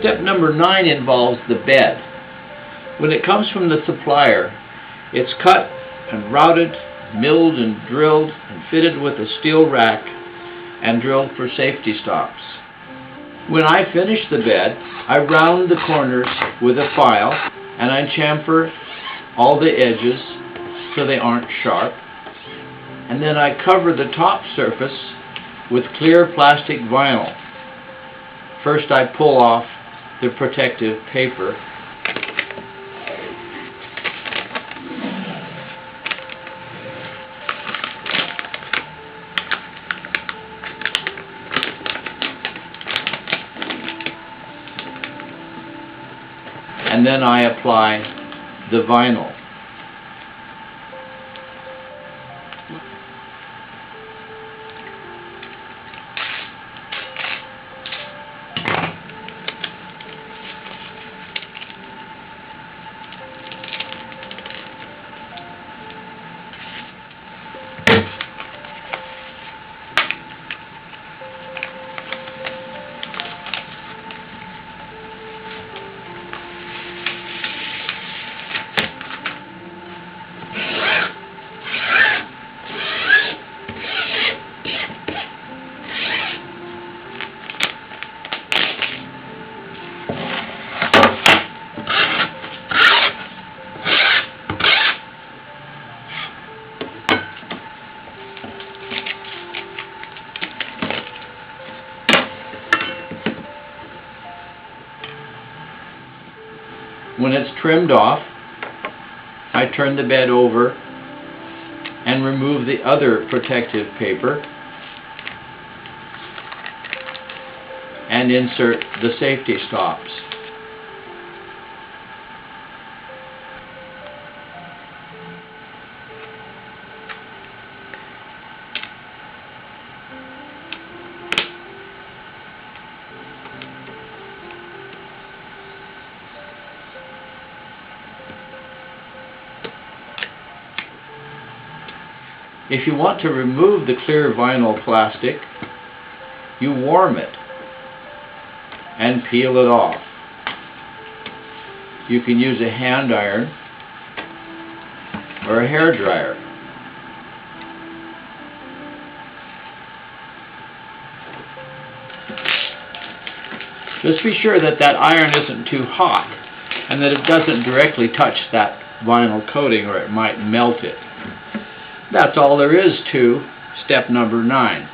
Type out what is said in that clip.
Step number 9 involves the bed. When it comes from the supplier, it's cut and routed, milled and drilled, and fitted with a steel rack and drilled for safety stops. When I finish the bed, I round the corners with a file and I chamfer all the edges so they aren't sharp. And then I cover the top surface with clear plastic vinyl. First I pull off the protective paper. And then I apply the vinyl. When it's trimmed off, I turn the bed over and remove the other protective paper and insert the safety stops. If you want to remove the clear vinyl plastic, you warm it and peel it off. You can use a hand iron or a hair dryer. Just be sure that that iron isn't too hot and that it doesn't directly touch that vinyl coating or it might melt it. That's all there is to step number 9.